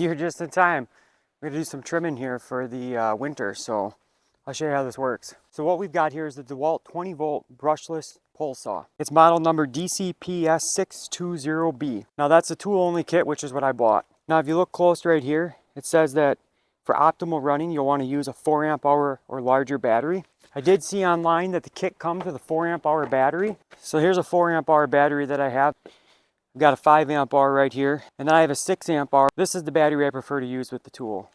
here just in time. We're gonna do some trimming here for the winter, so I'll show you how this works. So what we've got here is the Dewalt 20-volt brushless pole saw. It's model number DCPS620B. Now that's a tool-only kit, which is what I bought. Now if you look close right here, it says that for optimal running, you'll want to use a 4 amp hour or larger battery. I did see online that the kit comes with a 4 amp hour battery. So here's a 4 amp hour battery that I have. I've got a 5 amp hour right here, and then I have a 6 amp hour. This is the battery I prefer to use with the tool.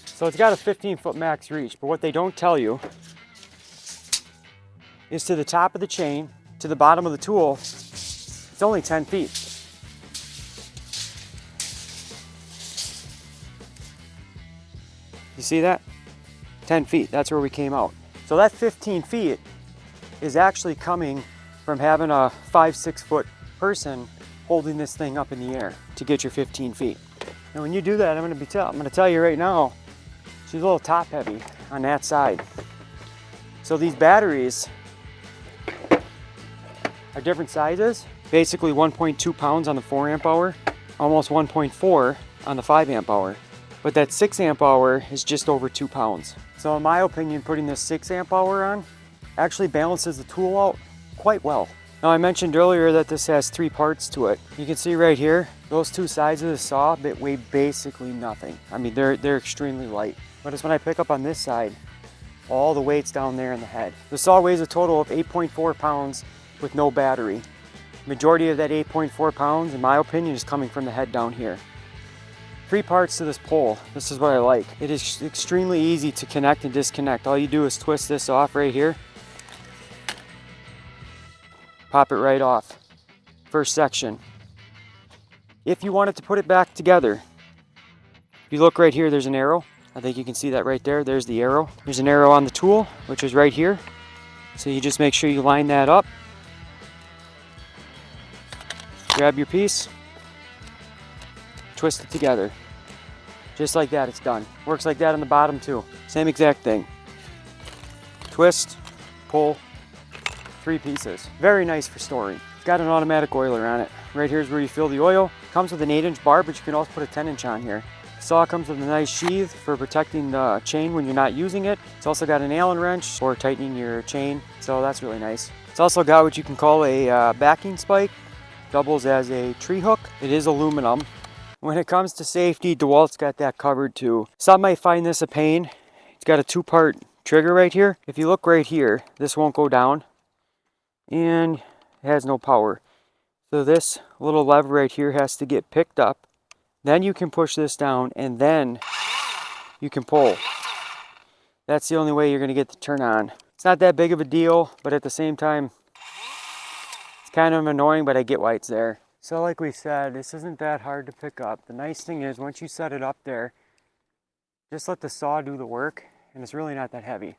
So it's got a 15-foot max reach, but what they don't tell you is to the top of the chain, to the bottom of the tool, it's only 10 feet. You see that? 10 feet, that's where we came out. So that 15 feet is actually coming from having a 5-6 foot person holding this thing up in the air to get your 15 feet. And when you do that, I'm gonna tell you right now, she's a little top heavy on that side. So these batteries are different sizes, basically 1.2 pounds on the 4 amp hour, almost 1.4 on the 5 amp hour. But that 6 amp hour is just over 2 pounds. So in my opinion, putting this 6 amp hour on actually balances the tool out quite well. Now I mentioned earlier that this has 3 parts to it. You can see right here, those 2 sides of the saw weigh basically nothing. I mean, they're extremely light. But it's when I pick up on this side, all the weight's down there in the head. The saw weighs a total of 8.4 pounds with no battery. Majority of that 8.4 pounds, in my opinion, is coming from the head down here. 3 parts to this pole. This is what I like. It is extremely easy to connect and disconnect. All you do is twist this off right here. Pop it right off. First section. If you wanted to put it back together, if you look right here, there's an arrow. I think you can see that right there. There's the arrow. There's an arrow on the tool, which is right here. So you just make sure you line that up. Grab your piece. Twist it together. Just like that, it's done. Works like that on the bottom too. Same exact thing. Twist, pull, 3 pieces. Very nice for storing. It's got an automatic oiler on it. Right here is where you fill the oil. Comes with an 8-inch bar, but you can also put a 10-inch on here. The saw comes with a nice sheath for protecting the chain when you're not using it. It's also got an Allen wrench for tightening your chain, so that's really nice. It's also got what you can call a backing spike. Doubles as a tree hook. It is aluminum. When it comes to safety, Dewalt's got that covered too. Some might find this a pain. It's got a 2-part trigger right here. If you look right here, this won't go down and it has no power. So this little lever right here has to get picked up. Then you can push this down and then you can pull. That's the only way you're gonna get the turn on. It's not that big of a deal, but at the same time, it's kind of annoying, but I get why it's there. So like we said, this isn't that hard to pick up. The nice thing is once you set it up there, just let the saw do the work and it's really not that heavy.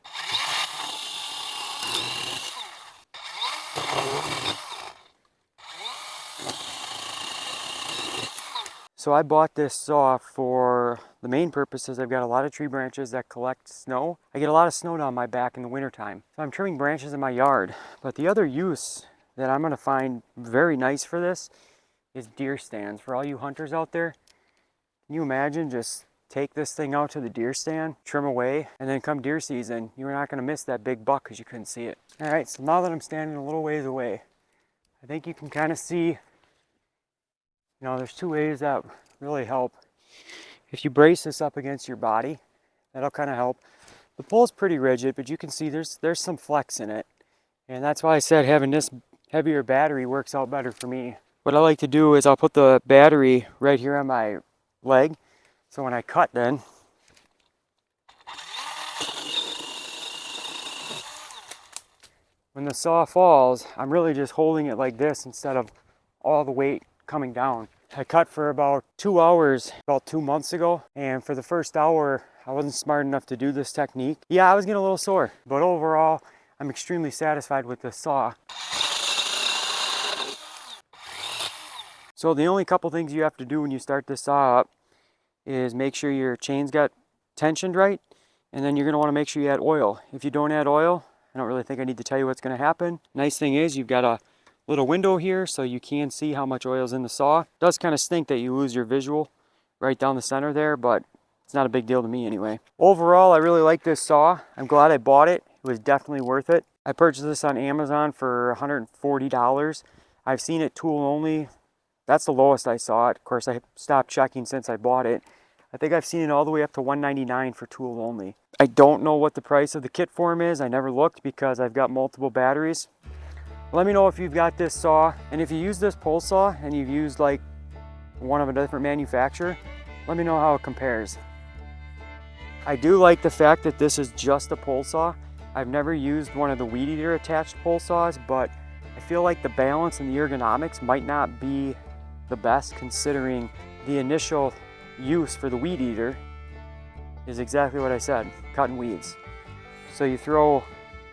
So I bought this saw for the main purpose is I've got a lot of tree branches that collect snow. I get a lot of snow down my back in the wintertime. So I'm trimming branches in my yard. But the other use that I'm gonna find very nice for this is deer stands. For all you hunters out there, can you imagine just take this thing out to the deer stand, trim away, and then come deer season, you're not gonna miss that big buck because you couldn't see it. All right, so now that I'm standing a little ways away, I think you can kind of see, you know, there's 2 ways that really help. If you brace this up against your body, that'll kind of help. The pole's pretty rigid, but you can see there's some flex in it. And that's why I said having this heavier battery works out better for me. What I like to do is I'll put the battery right here on my leg. So when I cut then, when the saw falls, I'm really just holding it like this instead of all the weight coming down. I cut for about 2 hours about 2 months ago, and for the first hour I wasn't smart enough to do this technique. Yeah, I was getting a little sore, but overall I'm extremely satisfied with this saw. So the only couple things you have to do when you start this saw up is make sure your chain's got tensioned right, and then you're going to want to make sure you add oil. If you don't add oil, I don't really think I need to tell you what's going to happen. Nice thing is you've got a little window here so you can see how much oil's in the saw. It does kind of stink that you lose your visual right down the center there, but it's not a big deal to me anyway. Overall, I really like this saw. I'm glad I bought it. It was definitely worth it. I purchased this on Amazon for $140. I've seen it tool only. That's the lowest I saw it. Of course, I stopped checking since I bought it. I think I've seen it all the way up to $199 for tool only. I don't know what the price of the kit form is. I never looked because I've got multiple batteries. Let me know if you've got this saw, and if you use this pole saw and you've used like one of a different manufacturer, let me know how it compares. I do like the fact that this is just a pole saw. I've never used one of the weed eater attached pole saws, but I feel like the balance and the ergonomics might not be the best considering the initial use for the weed eater is exactly what I said, cutting weeds. So you throw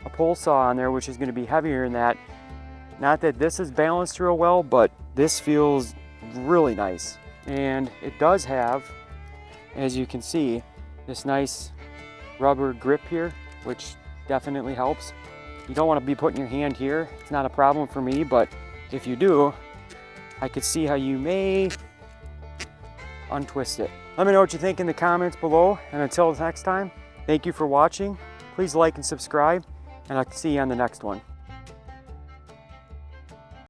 a pole saw on there, which is going to be heavier than that. Not that this is balanced real well, but this feels really nice. And it does have, as you can see, this nice rubber grip here, which definitely helps. You don't want to be putting your hand here. It's not a problem for me, but if you do, I could see how you may untwist it. Let me know what you think in the comments below, and until next time, thank you for watching. Please like and subscribe, and I'll see you on the next one.